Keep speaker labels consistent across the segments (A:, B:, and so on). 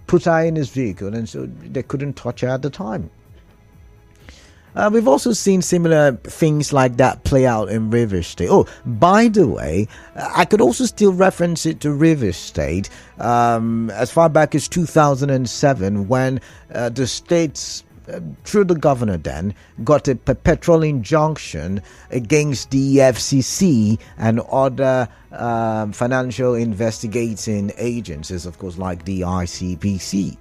A: put her in his vehicle, and so they couldn't touch her at the time. We've also seen similar things like that play out in Rivers State. Oh, by the way, I could also still reference it to Rivers State as far back as 2007, when the states, through the governor then, got a perpetual injunction against the FCC and other financial investigating agencies, of course, like the ICPC.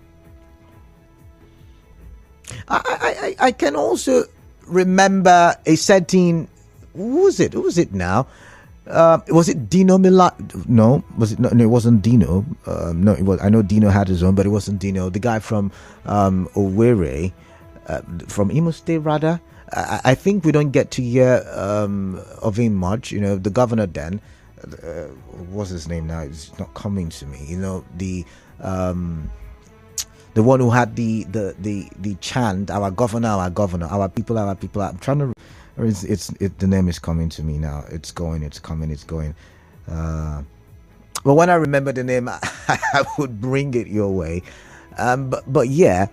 A: I can also remember a certain, who was it now? Was it Dino Milan? No, was it? No, it wasn't Dino. No, it was. I know Dino had his own, but it wasn't Dino. The guy from Owerri, from Imo State, rather. I think we don't get to hear of him much. The governor then, what's his name now? It's not coming to me. The one who had the chant, our governor, our people, our people. I'm trying to. The name is coming to me now. It's coming. But when I remember the name, I would bring it your way. But yeah,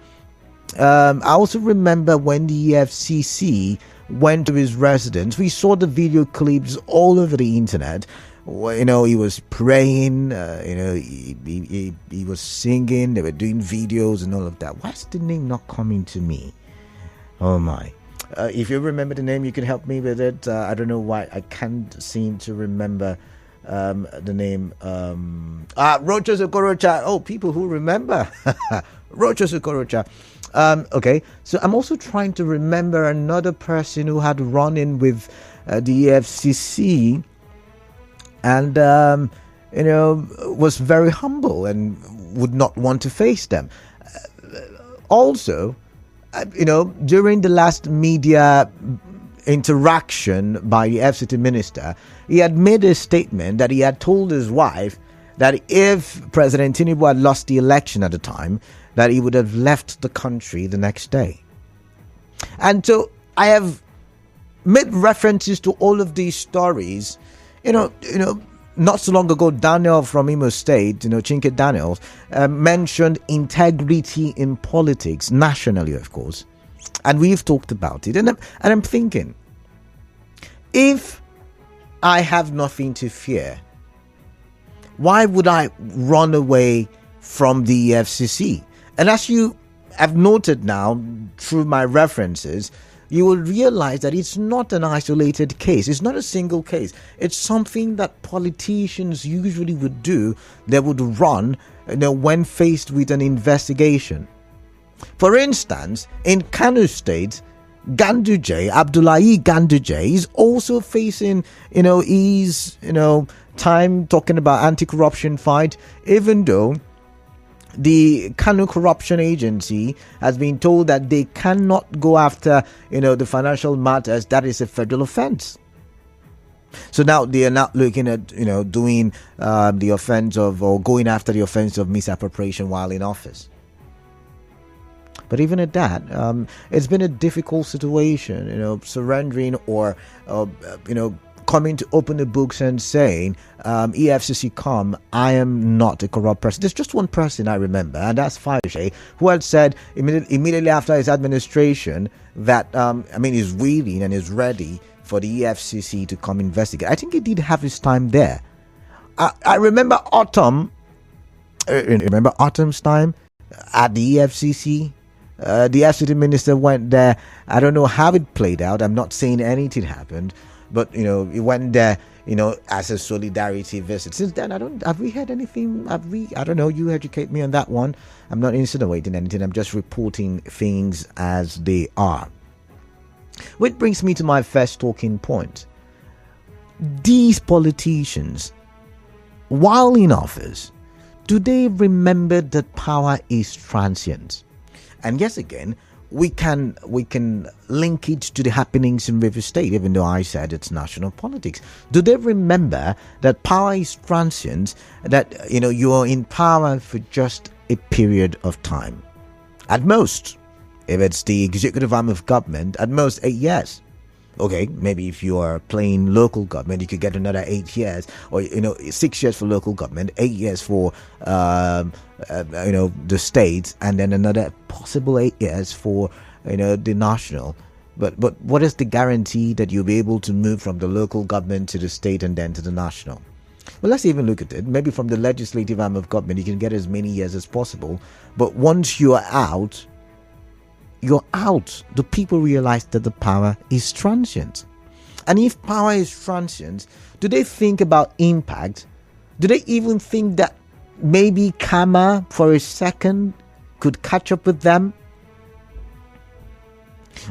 A: I also remember when the FCC went to his residence. We saw the video clips all over the internet. He was praying, he was singing, they were doing videos and all of that. Why's the name not coming to me? Oh my. If you remember the name, you can help me with it. I don't know why I can't seem to remember the name. Rocha Okorocha. Oh, people who remember. Rocha Okorocha. Okay, so I'm also trying to remember another person who had run in with the FCC and was very humble and would not want to face them. Also, during the last media interaction by the FCT minister, he had made a statement that he had told his wife that if President Tinubu had lost the election at the time, that he would have left the country the next day. And so I have made references to all of these stories. Not so long ago, Daniel from Imo State, Chinke Daniel, mentioned integrity in politics, nationally, of course. And we've talked about it. And I'm thinking, if I have nothing to fear, why would I run away from the FCC? And as you have noted now, through my references, you will realize that it's not an isolated case. It's not a single case. It's something that politicians usually would do. They would run, when faced with an investigation. For instance, in Kano State, Abdullahi Ganduje is also facing, his, time talking about anti-corruption fight, even though the Kano Corruption Agency has been told that they cannot go after, the financial matters. That is a federal offense. So now they are not looking at, doing the offense of, or going after the offense of misappropriation while in office. But even at that, it's been a difficult situation, surrendering or, coming to open the books and saying, EFCC come, I am not a corrupt person. There's just one person I remember, and that's Fayose, who had said immediately after his administration that, he's willing and is ready for the EFCC to come investigate. I think he did have his time there. I remember Autumn's time at the EFCC. The FCT minister went there. I don't know how it played out. I'm not saying anything happened. But, he went there, as a solidarity visit. Since then, have we heard anything? I don't know. You educate me on that one. I'm not insinuating anything. I'm just reporting things as they are. Which brings me to my first talking point. These politicians, while in office, do they remember that power is transient? And yes, again, we can link it to the happenings in Rivers State, even though I said it's national politics. Do they remember that power is transient, that you are in power for just a period of time? At most, if it's the executive arm of government, at most 8 years. Okay, maybe if you are playing local government, you could get another 8 years, or 6 years for local government, 8 years for the states, and then another possible 8 years for the national. But what is the guarantee that you'll be able to move from the local government to the state and then to the national? Well, let's even look at it. Maybe from the legislative arm of government, you can get as many years as possible. But once you're out, the people realize that the power is transient. And if power is transient, do they think about impact? Do they even think that maybe karma for a second could catch up with them?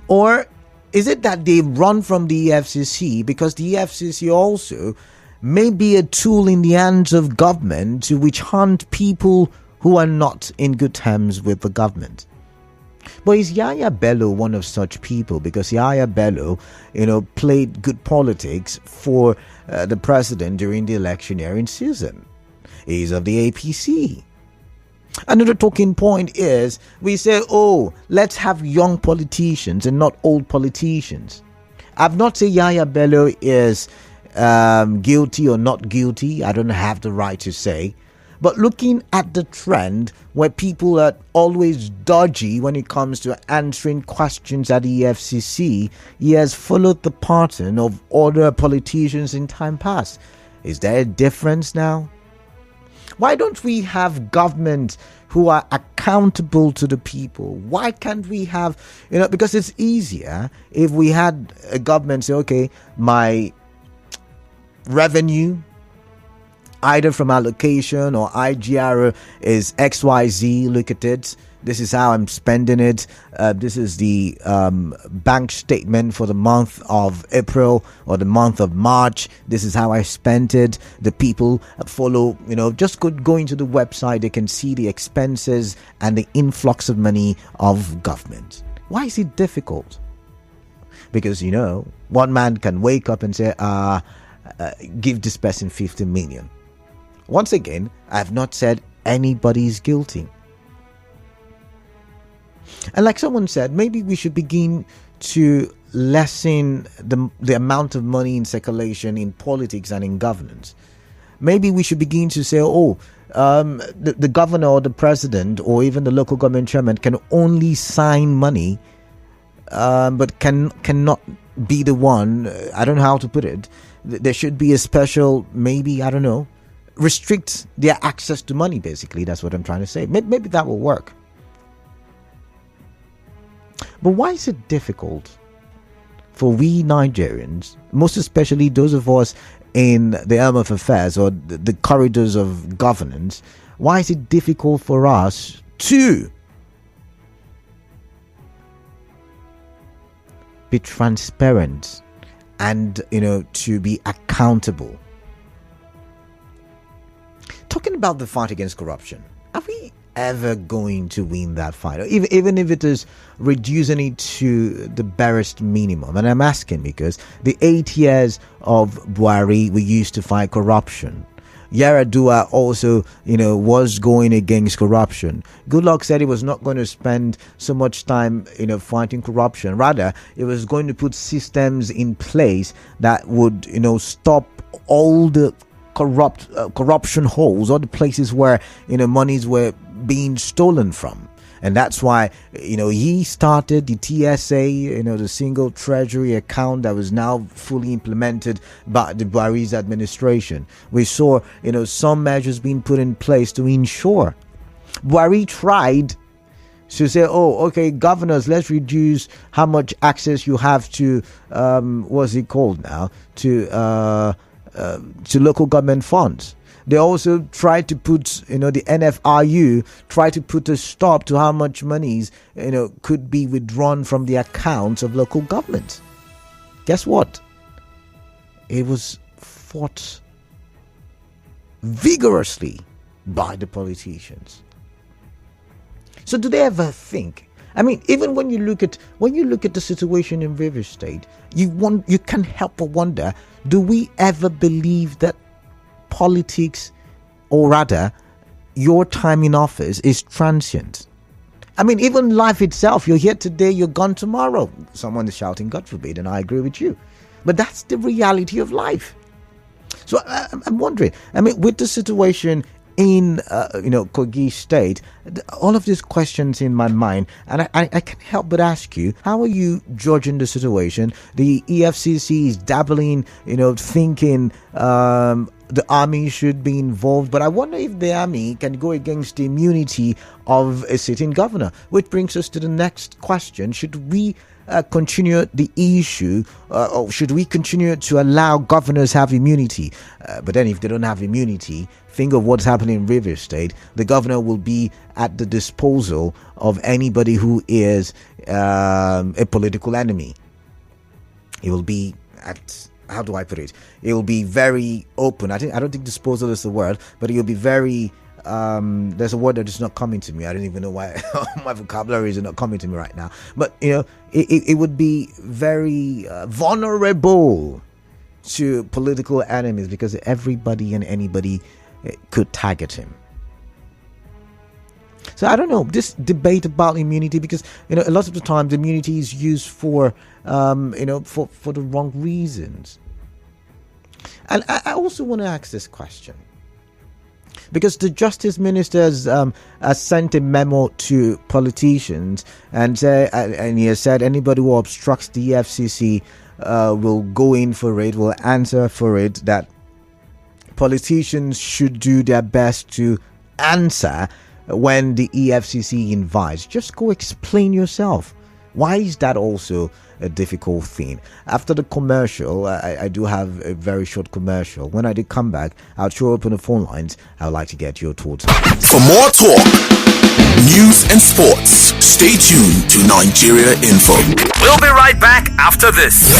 A: Or is it that they run from the EFCC because the EFCC also may be a tool in the hands of government to which hunt people who are not in good terms with the government? But is Yahaya Bello one of such people? Because Yahaya Bello, played good politics for the president during the electioneering season. He's of the APC. Another talking point is we say, let's have young politicians and not old politicians. I've not said Yahaya Bello is guilty or not guilty. I don't have the right to say. But looking at the trend where people are always dodgy when it comes to answering questions at the EFCC, he has followed the pattern of other politicians in time past. Is there a difference now? Why don't we have government who are accountable to the people? Why can't we have, because it's easier if we had a government say, okay, my revenue, either from allocation or IGR, is XYZ. Look at it. This is how I'm spending it. This is the bank statement for the month of April or the month of March. This is how I spent it. The people follow, just go into the website. They can see the expenses and the influx of money of government. Why is it difficult? Because, one man can wake up and say, give this person 50 million. Once again, I have not said anybody is guilty. And like someone said, maybe we should begin to lessen the amount of money in circulation in politics and in governance. Maybe we should begin to say, the governor or the president or even the local government chairman can only sign money, but cannot be the one. I don't know how to put it. There should be a special, maybe, I don't know, restrict their access to money, basically. That's what I'm trying to say. Maybe that will work. But why is it difficult for we Nigerians, most especially those of us in the realm of affairs or the corridors of governance, why is it difficult for us to be transparent and, to be accountable? Talking about the fight against corruption, are we ever going to win that fight? Even if it is reducing it to the barest minimum. And I'm asking because the 8 years of Buhari, we used to fight corruption. Yaradua also, was going against corruption. Goodluck said he was not going to spend so much time, fighting corruption. Rather, he was going to put systems in place that would, stop all the corruption holes or the places where monies were being stolen from. And that's why he started the TSA, the single treasury account that was now fully implemented by the Buhari's administration. We saw some measures being put in place to ensure. Buhari tried to say, okay, governors, let's reduce how much access you have to what's it called now, to local government funds. They also tried to put, the NFRU tried to put a stop to how much monies, could be withdrawn from the accounts of local government. Guess what? It was fought vigorously by the politicians. So do they ever think? I mean, even when you look at the situation in River State, you can't help but wonder: do we ever believe that politics, or rather, your time in office is transient? I mean, even life itself, you're here today, you're gone tomorrow. Someone is shouting, God forbid, and I agree with you. But that's the reality of life. So I'm wondering, I mean, with the situation in, Kogi State, all of these questions in my mind, and I can't help but ask you, how are you judging the situation? The EFCC is dabbling, thinking the army should be involved, but I wonder if the army can go against the immunity of a sitting governor, which brings us to the next question. Should we continue the issue, or should we continue to allow governors have immunity? But then if they don't have immunity, think of what's happening in Rivers State. The governor will be at the disposal of anybody who is a political enemy. He will be at, how do I put it? It will be very open. I don't think disposal is the word, but it will be very. There's a word that is not coming to me. I don't even know why my vocabulary is not coming to me right now. But it would be very vulnerable to political enemies, because everybody and anybody could target him. So I don't know, this debate about immunity, because a lot of the times immunity is used for for the wrong reasons. And I also want to ask this question, because the justice minister has sent a memo to politicians, and he has said anybody who obstructs the EFCC will go in for it, will answer for it. That politicians should do their best to answer when the EFCC invites. Just go explain yourself. Why is that also a difficult thing? After the commercial, I do have a very short commercial. When I did come back, I'll throw open the phone lines. I would like to get your thoughts.
B: For more talk, news and sports, stay tuned to Nigeria Info. We'll be right back after this.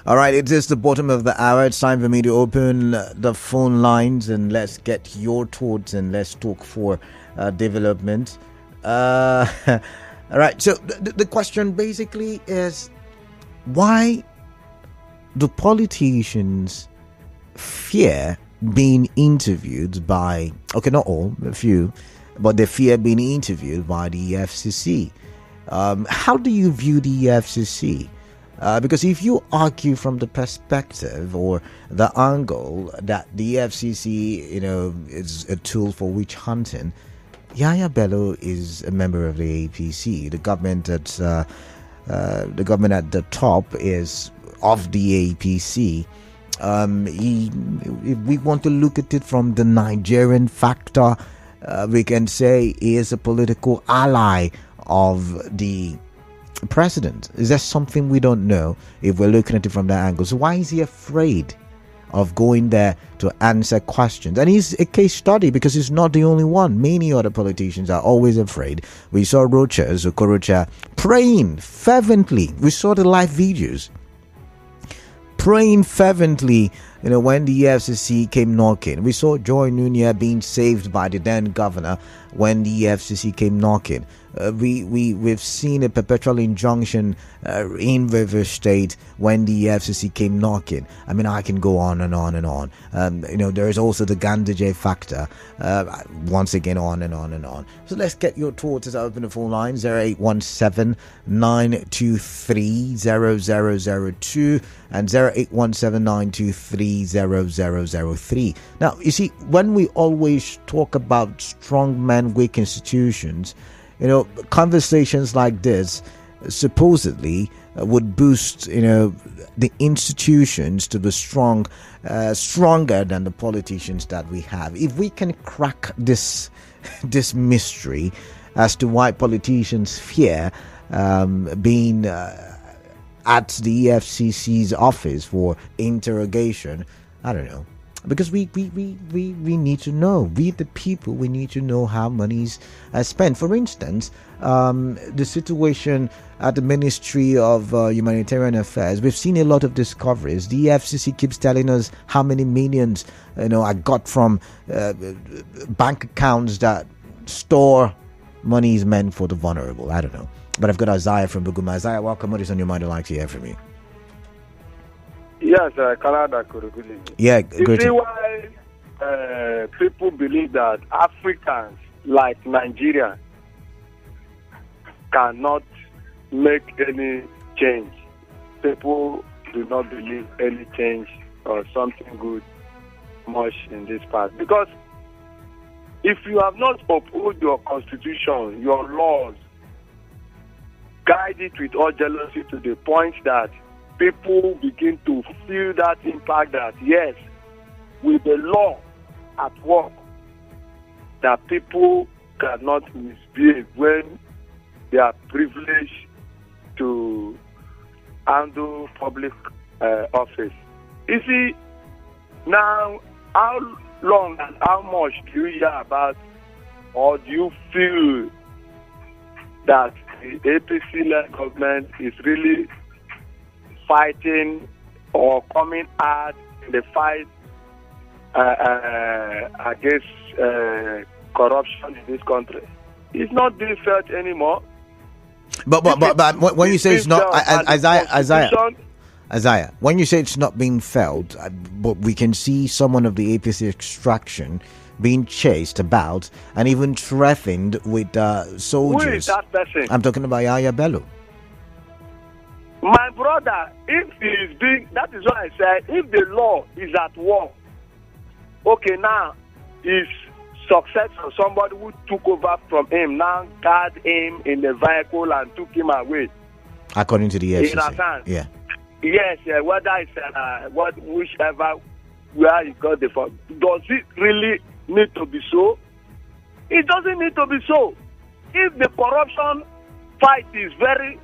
A: All right, it is the bottom of the hour. It's time for me to open the phone lines and let's get your thoughts and let's talk for development. All right, so the question basically is, why do politicians fear being interviewed by, okay, not all, a few, but they fear being interviewed by the FCC? How do you view the FCC? Because if you argue from the perspective or the angle that the FCC, is a tool for witch hunting, Yahaya Bello is a member of the APC. The government at the top is of the APC. If we want to look at it from the Nigerian factor, we can say he is a political ally of the president. Is that something we don't know if we're looking at it from that angle? So why is he afraid of going there to answer questions? And he's a case study because he's not the only one. Many other politicians are always afraid. We saw Okorocha praying fervently. We saw the live videos praying fervently, when the FCC came knocking. We saw Joy Nunia being saved by the then governor when the FCC came knocking. We've seen a perpetual injunction in River State when the FCC came knocking. I mean, I can go on and on and on. There is also the Gandhi factor. Once again, on and on and on. So let's get your thoughts as I open the phone line. 0817 923 0002 and 0817 923 0003. Now, you see, when we always talk about strong men, weak institutions, conversations like this supposedly would boost, the institutions to be strong, stronger than the politicians that we have. If we can crack this mystery as to why politicians fear being at the FCC's office for interrogation, I don't know. Because we need to know. We, the people, we need to know how money's spent. For instance, the situation at the Ministry of Humanitarian Affairs, we've seen a lot of discoveries. The FCC keeps telling us how many millions, I got from bank accounts that store money is meant for the vulnerable. I don't know. But I've got Isaiah from Buguma. Isaiah, welcome. What is on your mind? I'd like to hear from you.
C: Yes, Canada could agree.
A: Yeah,
C: you
A: great.
C: See why people believe that Africans like Nigeria cannot make any change. People do not believe any change or something good much in this part. Because if you have not upheld your constitution, your laws, guide it with all jealousy to the point that people begin to feel that impact that, yes, with the law at work, that people cannot misbehave when they are privileged to handle public office. You see, now, how long and how much do you hear about, or do you feel that the APC-led government is really fighting or coming hard in the fight against corruption in this country? It's not being felt anymore.
A: But when you say it's not, Isaiah, when you say it's not being felt, but we can see someone of the APC extraction being chased about and even threatened with soldiers.
C: Who is that person?
A: I'm talking about Yahaya Bello.
C: My brother, if he is being, that is why I said, if the law is at work, okay, now his successor, somebody who took over from him, now guard him in the vehicle and took him away.
A: According to the FCC. Yeah.
C: Yes, whether it's whichever, where he got the phone. Does it really need to be so? It doesn't need to be so. If the corruption fight is very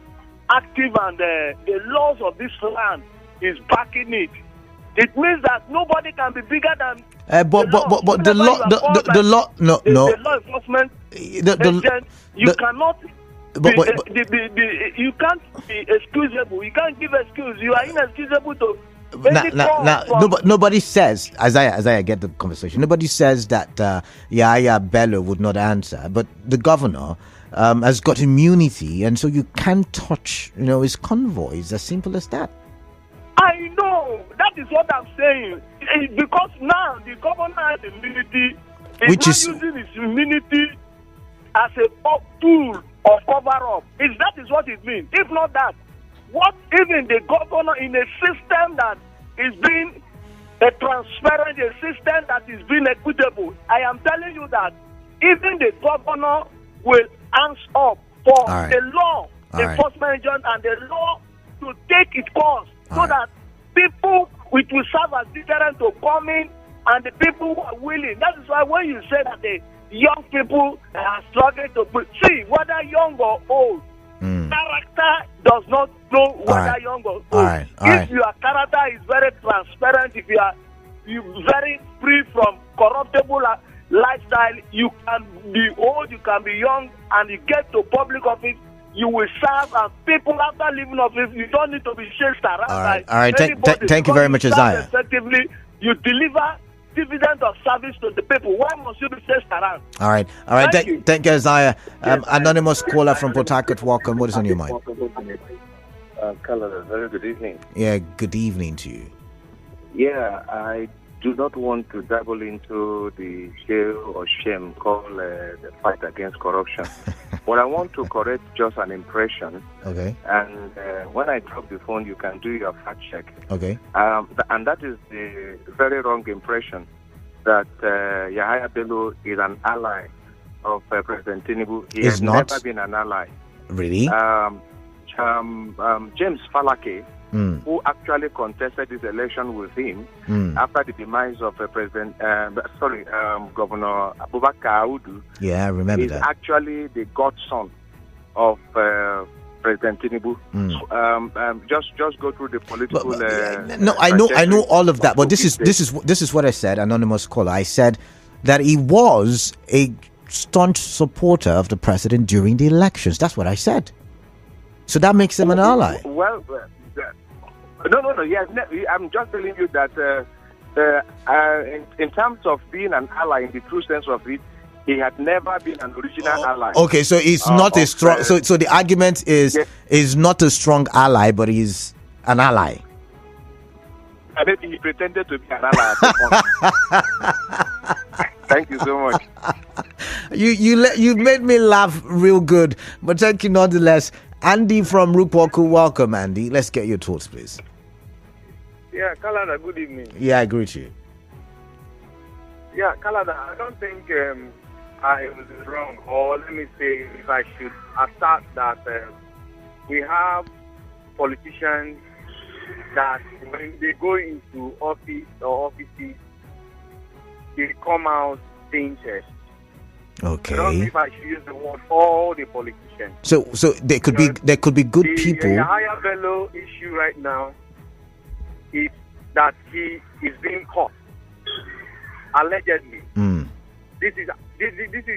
C: active and the laws of this land is backing it, it means that nobody can be bigger than
A: the law enforcement
C: agent. You cannot you can't be excusable. You can't give excuse. You are inexcusable to.
A: Nobody says, as I get the conversation, nobody says that Yahaya Bello would not answer, but the governor has got immunity, and so you can't touch, his convoys. As simple as that.
C: I know. That is what I'm saying. Because now the governor has immunity. He's not using his immunity as a tool of cover-up. That is what it means. If not that, what even the governor in a system that is being transparent, a system that is being equitable, I am telling you that even the governor will answer up for the law enforcement agent and the law to take its course so that people which will serve as deterrent to come in and the people who are willing. That is why when you say that the young people are struggling to see whether young or old, character does not know whether young or old. If your character is very transparent, if you are very free from corruptible lifestyle, you can be old, you can be young, and you get to public office, you will serve, and people after leaving office, you don't need to be chased around.
A: All right. Thank you very much, Isaiah.
C: Effectively, you deliver dividend of service to the people. Why must you be chased around?
A: All right. Thank you, Isaiah. Anonymous caller from Port Harcourt, welcome. What is on your mind?
D: Color, very good evening.
A: Yeah, good evening to you.
D: Yeah, I do not want to dabble into the shame or shame called the fight against corruption. But I want to correct just an impression.
A: Okay.
D: And when I drop the phone, you can do your fact check.
A: Okay.
D: And that is the very wrong impression that Yahaya Bello is an ally of President Tinubu. He has never been an ally.
A: Really?
D: James Falake, who actually contested this election with him after the demise of Governor Abubakar Audu.
A: Yeah, I remember that.
D: Is actually the godson of President Tinubu. Just go through the political.
A: I know all of that, but this is what I said, anonymous caller. I said that he was a staunch supporter of the president during the elections. That's what I said. So that makes him an ally.
D: Well, no. Yes, I'm just telling you that in terms of being an ally, in the true sense of it, he had never been an original ally.
A: Okay, so it's not a strong. So the argument is not a strong ally, but he's an ally.
D: Maybe he pretended to be an ally at the point. Thank you so much.
A: You made me laugh real good, but thank you nonetheless. Andy from Rukwaku, welcome, Andy. Let's get your thoughts, please.
E: Yeah, Kalada, good evening.
A: Yeah, I agree with you.
E: Yeah, Kalada, I don't think I was wrong, or let me say, if I should assert that we have politicians that when they go into office or offices, they come out tainted.
A: Okay.
E: I don't know if I should use the word all the politicians.
A: So there could be good people.
E: The Yahaya Bello issue right now is that he is being caught allegedly. This is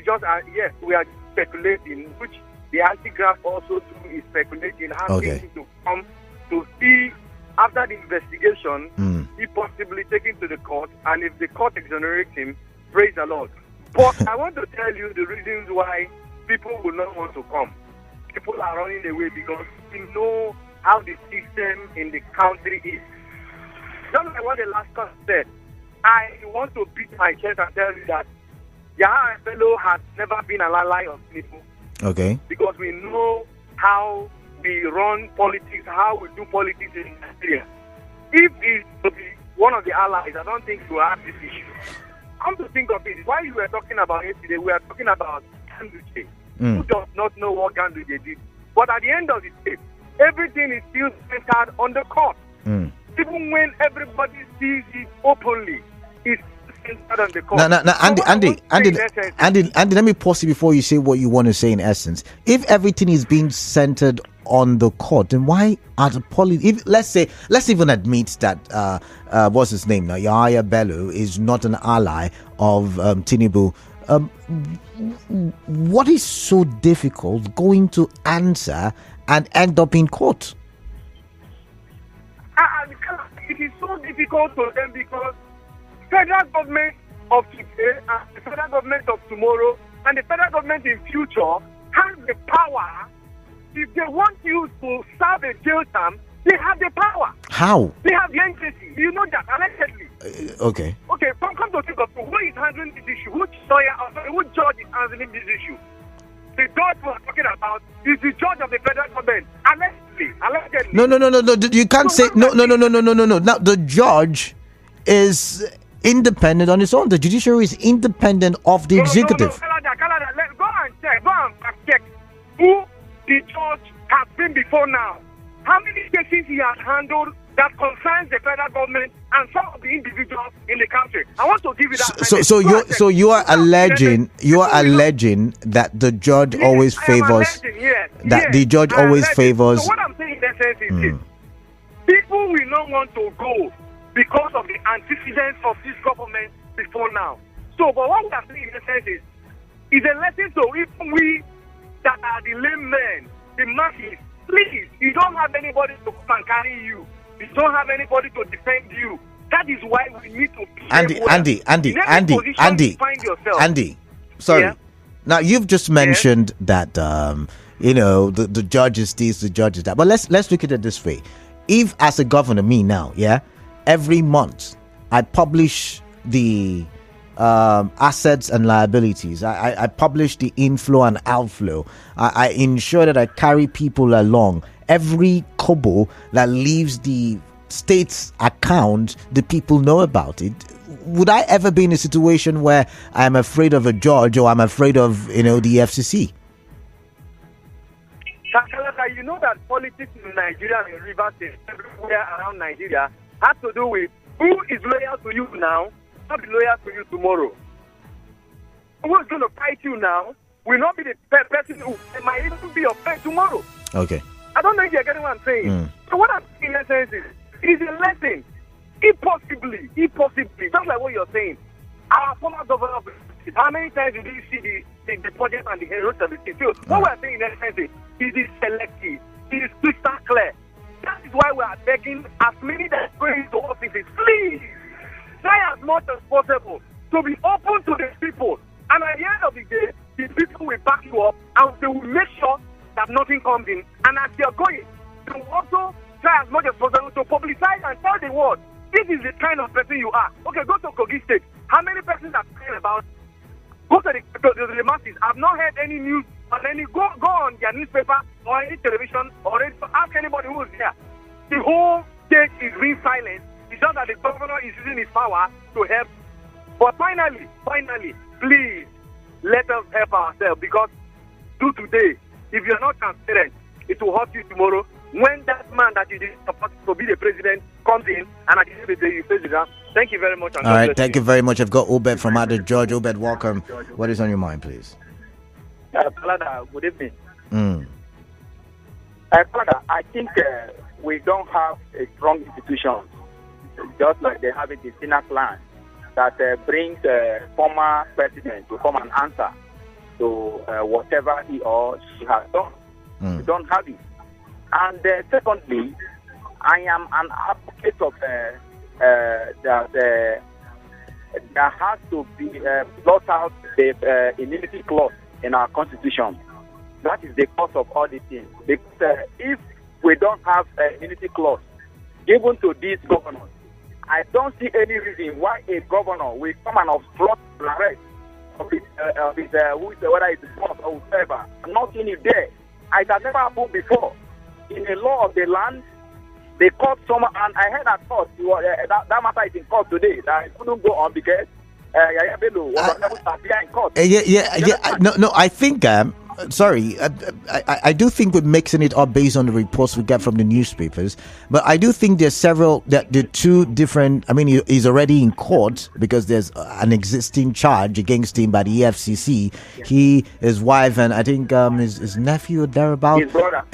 E: just yes, we are speculating, which the anti-graph also too is speculating, asking to come to see after the investigation, he possibly taken to the court, and if the court exonerates him, praise the Lord. But I want to tell you the reasons why people will not want to come. People are running away because we know how the system in the country is. Just like what the last person said, I want to beat my chest and tell you that Yahaya Bello has never been an ally of people.
A: Okay.
E: Because we know how we run politics, how we do politics in Nigeria. If he's to be one of the allies, I don't think we will have this issue. Come to think of it, while you were talking about yesterday, we are talking about Ganduje, who does not know what Ganduje did. But at the end of the day, everything is still centered on the court. Even when everybody sees it openly, it's centered on the court.
A: Andy, let me pause you before you say what you want to say in essence. If everything is being centered on the court, then why are the let's even admit that what's his name now, Yahaya Bello is not an ally of Tinubu what is so difficult going to answer and end up in court?
E: It is so difficult for them because federal government of today and the federal government of tomorrow and the federal government in future has the power. If they want you to serve a jail term, they have the power.
A: How?
E: They have the agency. You know that, allegedly.
A: Okay.
E: Okay, come to think of it. Who is handling this issue? Which lawyer, which judge is handling this issue? The judge we're talking about is the judge of the federal government. Allegedly.
A: No. You can't say no. Now the judge is independent on its own. The judiciary is independent of the executive.
E: Canada, go and check who the judge has been before now. How many cases he has handled that concerns the federal government and some of the individuals in the country? I want to give you that.
A: So you are alleging that the judge always favors the judge always favors.
E: So what I'm saying in essence is this: people will not want to go because of the antecedents of this government before now. So, but what we are saying in essence is a lesson to even we that are the laymen, the masses. Please, you don't have anybody to come and carry you. You don't have anybody to defend you. That is why we need to be
A: Andy. Sorry. Yeah? Now you've just mentioned that the judge is this, the judge is that. But let's look at it this way. If as a governor, me now, every month I publish the assets and liabilities. I publish the inflow and outflow. I ensure that I carry people along. Every kobo that leaves the state's account, the people know about it. Would I ever be in a situation where I'm afraid of a judge or I'm afraid of the FCC?
E: You know that politics in Nigeria and Rivers State, everywhere around Nigeria, has to do with who is loyal to you now, not be loyal to you tomorrow. Who's going to fight you now will not be the person who might even be your friend tomorrow.
A: Okay.
E: I don't know if you're getting what I'm saying. So what I'm saying in essence is a lesson. If possibly, just like what you're saying, our former governor, how many times did you see the budget and the heroes of the thing? So what we're saying in essence is selective. It is crystal clear. That is why we are begging as many that are going to offices, please, try as much as possible to be open to the people. And at the end of the day, the people will back you up and they will make sure that nothing comes in. And as you're going, they will also try as much as possible to publicize and tell the world, this is the kind of person you are. Okay, go to Kogi State. How many persons are talking about? Go to the masses. I've not heard any news on any. Go on their newspaper or any television or ask anybody who is there. The whole state is being silent. It's just that the governor is using his power to help. But finally, please, let us help ourselves, because do today. If you're not transparent, it will hurt you tomorrow. When that man that you did support to be the president comes in, and at the end of the day, you face it down. Thank you very much.
A: All right, thank you very much. I've got Obed from Adder George. Obed, welcome. What is on your mind, please?
F: Good evening. I think we don't have a strong institution, just like they have in the Senate plan, that brings former president to come and answer to whatever he or she has done. We don't have it. And secondly, I am an advocate of that there has to be blot out the immunity clause in our constitution. That is the cause of all these things. Because if we don't have an immunity clause given to these governors, I don't see any reason why a governor will come and obstruct the arrest of his whether it's boss or whatever. I'm not seeing it there. It has never happened before. In the law of the land, they caught someone, and I heard at court, that matter is in court today, that it couldn't go on because Yahaya Bello was unable to appear in court.
A: No, I think, sorry, I do think we're mixing it up based on the reports we get from the newspapers, but I do think there's several, that the two different, I mean, he's already in court because there's an existing charge against him by the EFCC. He, his wife, and I think his nephew or thereabout.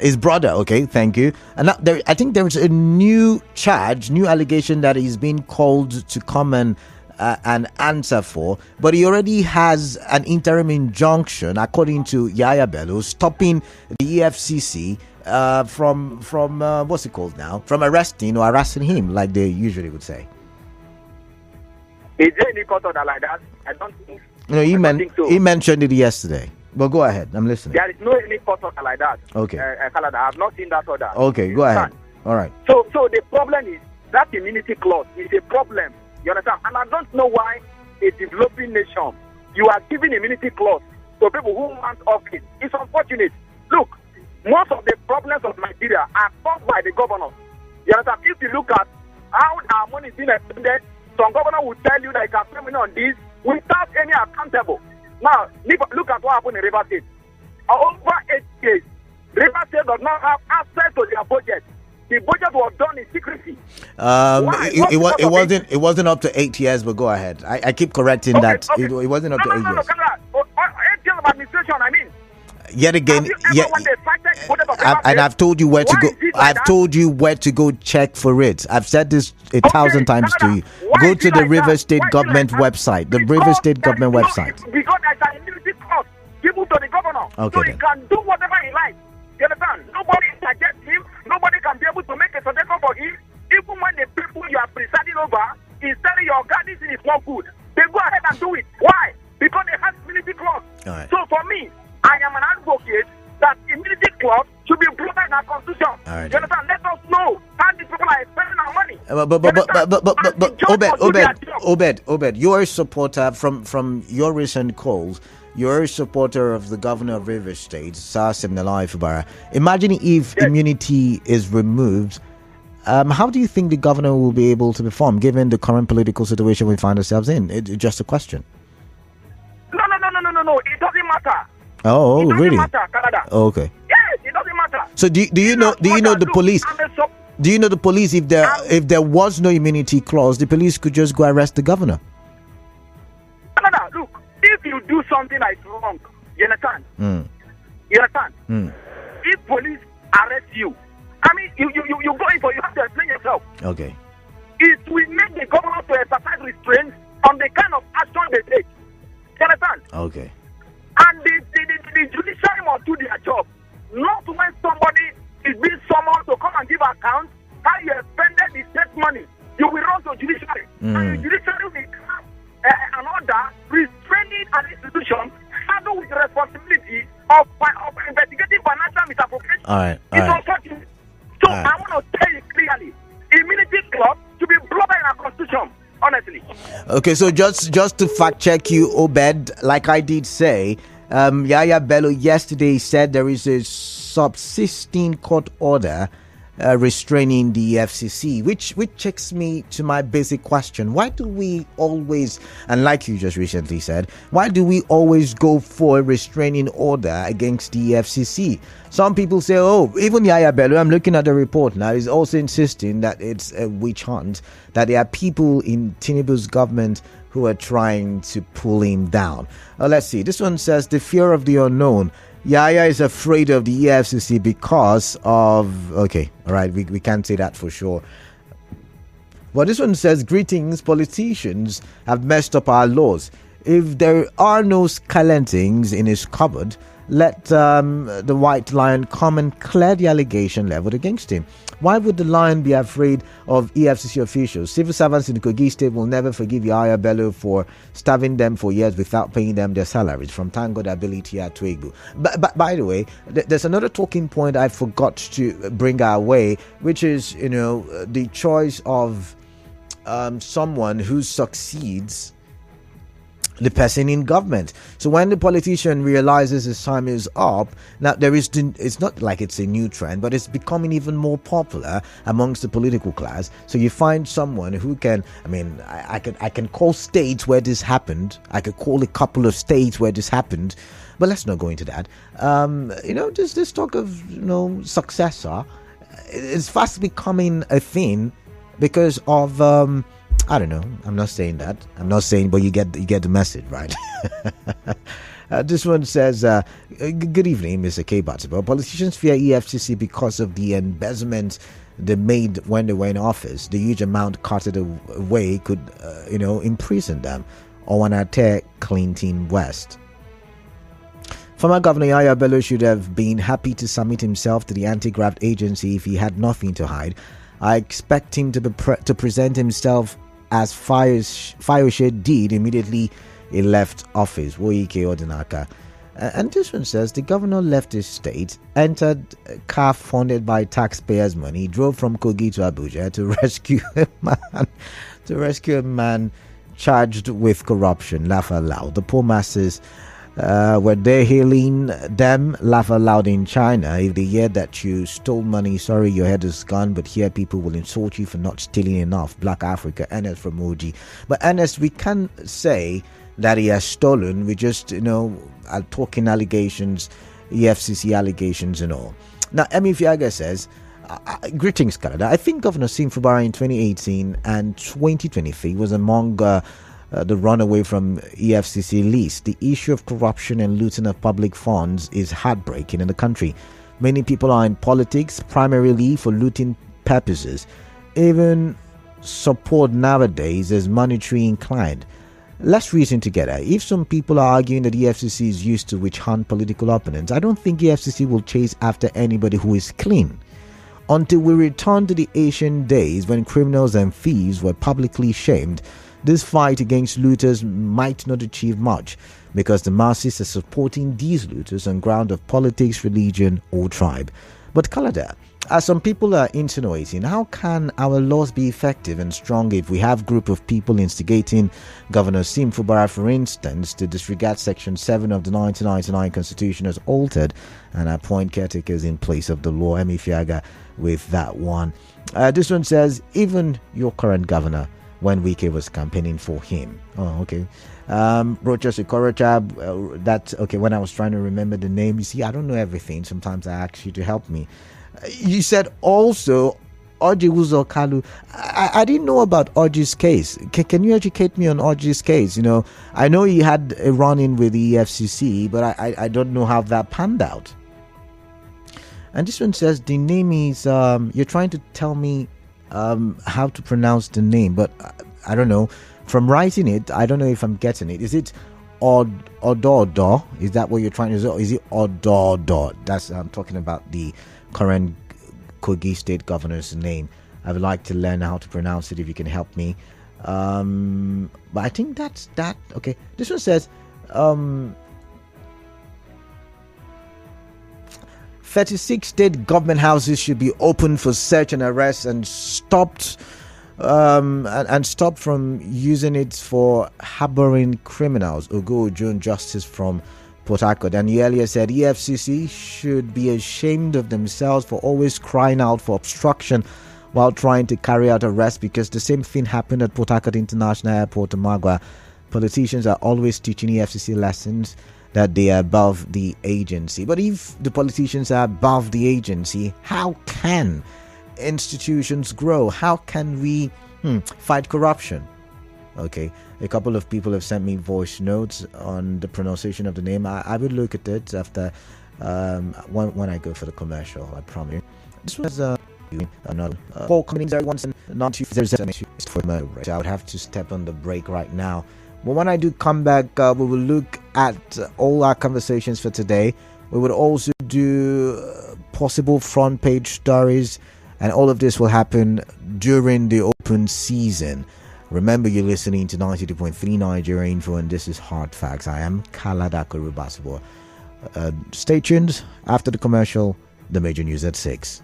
A: His brother, okay, thank you. And now I think there's a new charge, new allegation that he's been called to come and an answer for, but he already has an interim injunction, according to Yahaya Bello, stopping the EFCC from what's it called now? From arresting or harassing him, like they usually would say.
F: Is there any court order like that? I don't think.
A: No, he mentioned it yesterday. But go ahead, I'm listening.
F: There is no any court order like that.
A: Okay.
F: Kalada, I have not seen that order.
A: Okay, go ahead. All right.
F: So the problem is that immunity clause is a problem. You understand? And I don't know why a developing nation, you are giving immunity clause to people who want office. It's unfortunate. Look, most of the problems of Nigeria are caused by the governors. You understand? If you look at how our money is being expended, some governor will tell you that you can pay money on this without any accountable. Now, look at what happened in River State. Over 8 years, River State does not have access to their budget. The budget was done in secrecy.
A: It wasn't up to 8 years, but go ahead. I keep correcting that. Okay. It wasn't up to 8 years.
F: 8 years of administration, I mean.
A: Yet again, and I've told you where to go. I've told you where to go check for it. I've said this 1,000 times to you. Go to the River State government website. The River State government website.
F: Because there's an immunity clause given to the governor.
A: Okay,
F: so he can do whatever he likes. You understand? Nobody can get him. Nobody can be able to make a suggestion for him. Even when the people you are presiding over is telling your God this is not good, they go ahead and do it. Why? Because they have immunity clause.
A: Right.
F: So for me, I am an advocate that immunity clause should be brought in our constitution.
A: Right.
F: You understand? Let us know how these people are spending our money.
A: But Obed, you're a supporter from your recent calls. You're a supporter of the governor of Rivers State, Sir Siminalayi Fubara. Imagine if immunity is removed. How do you think the governor will be able to perform, given the current political situation we find ourselves in? It's just a question.
F: No. It doesn't matter.
A: Oh,
F: it doesn't
A: really?
F: matter, Canada.
A: Oh, okay.
F: Yes, it doesn't matter.
A: So do you know the police? Do you know the police? If there was no immunity clause, the police could just go arrest the governor.
F: Canada, look. If you do something that is wrong, you understand? You understand? If police arrest you, I mean, you go in for, you have to explain yourself.
A: Okay.
F: It will make the government to exercise restraints on the kind of action they take. You understand?
A: Okay.
F: And the judiciary must do their job. Not when somebody is being summoned to come and give account how you expended the state money. You will run to judiciary. And the judiciary will have an order restraining an institution handled with the responsibility of investigating financial misappropriation.
A: All right.
F: Unfortunate. So I want to tell you clearly, immunity clause should be brought in our constitution. Honestly. Okay,
A: so just to fact check you, Obed, like I did say, Yahaya Bello yesterday said there is a subsisting court order restraining the FCC, which takes me to my basic question. Why do we always, and like you just recently said, why do we always go for a restraining order against the FCC? Some people say, oh, even Yahaya Bello, I'm looking at the report now, is also insisting that it's a witch hunt, that there are people in Tinubu's government who are trying to pull him down. Let's see. This one says, the fear of the unknown. Yahaya is afraid of the EFCC because of... Okay, all right, we can't say that for sure. Well, this one says, greetings, politicians have messed up our laws. If there are no skeletons in his cupboard, let the white lion come and clear the allegation leveled against him. Why would the lion be afraid of EFCC officials? Civil servants in the Kogi state will never forgive Yahaya Bello for starving them for years without paying them their salaries, from Tango Ability at Twigbu. But by the way, there's another talking point I forgot to bring our way, which is, the choice of someone who succeeds the person in government. So when the politician realizes his time is up, now it's not like it's a new trend, but it's becoming even more popular amongst the political class. So you find someone who can, I can call states where this happened. I could call a couple of states where this happened, but let's not go into that. This talk of, successor, it's fast becoming a thing because of, I don't know. I'm not saying that. I'm not saying, but you get the message, right? This one says, good evening, Mr. K. Batabo. Politicians fear EFCC because of the embezzlement they made when they were in office. The huge amount carted away could, imprison them. Owanate Clinton West. Former Governor Yahaya Bello should have been happy to submit himself to the anti-graft agency if he had nothing to hide. I expect him to present himself as Fayose did immediately he left office. Woike Odinaka. And this one says the governor left his state, entered a car funded by taxpayers' money, drove from Kogi to Abuja to rescue a man charged with corruption. Laugh aloud. The poor masses were they hailing them? Laugh aloud in China. If they hear that you stole money, sorry, your head is gone. But here people will insult you for not stealing enough. Black Africa, Ernest from Oji. But Ernest, we can't say that he has stolen. We just, are talking allegations, EFCC allegations and all. Now, Emi Fiaga says, greetings, Canada. I think Governor Sim Fubara in 2018 and 2023 was among the runaway from EFCC list. The issue of corruption and looting of public funds is heartbreaking in the country. Many people are in politics primarily for looting purposes. Even support nowadays is monetary inclined. Let's reason together. If some people are arguing that EFCC is used to witch hunt political opponents, I don't think EFCC will chase after anybody who is clean. Until we return to the ancient days when criminals and thieves were publicly shamed, this fight against looters might not achieve much because the masses are supporting these looters on ground of politics, religion, or tribe. But Kalada, as some people are insinuating, how can our laws be effective and strong if we have a group of people instigating Governor Sim Fubara, for instance, to disregard Section 7 of the 1999 Constitution as altered and appoint caretakers in place of the law? Emi Fiaga with that one. This one says, even your current governor, when Wike was campaigning for him. Oh, okay. Rochester Korocha, that's okay. When I was trying to remember the name, you see, I don't know everything. Sometimes I ask you to help me. You said also Orji Uzo Kalu. I didn't know about Orji's case. Can you educate me on Orji's case? I know he had a run-in with the EFCC, but I don't know how that panned out. And this one says the name is, you're trying to tell me how to pronounce the name, but I don't know. From writing it, I don't know if I'm getting it. Is it Ododo? Is that what you're trying to say? Or is it Ododo? I'm talking about the current Kogi State Governor's name. I would like to learn how to pronounce it if you can help me. But I think that's that. Okay. This one says 36 state government houses should be open for search and arrest and stopped from using it for harboring criminals. Ugo June Justice from Port Harcourt. And he earlier said EFCC should be ashamed of themselves for always crying out for obstruction while trying to carry out arrests, because the same thing happened at Port Harcourt International Airport, Amagua. Politicians are always teaching EFCC lessons that they are above the agency. But if the politicians are above the agency, how can institutions grow? How can we fight corruption? Okay, a couple of people have sent me voice notes on the pronunciation of the name. I will look at it after when I go for the commercial, I promise. This was another Paul Cummings, not for murder. So I would have to step on the break right now. But when I do come back, we will look at all our conversations for today. We would also do possible front page stories, and all of this will happen during the open season. Remember, you're listening to 92.3 Nigeria Info, and this is Hard Facts. I am Kalada Kurubasbo. Stay tuned. After the commercial, the major news at 6.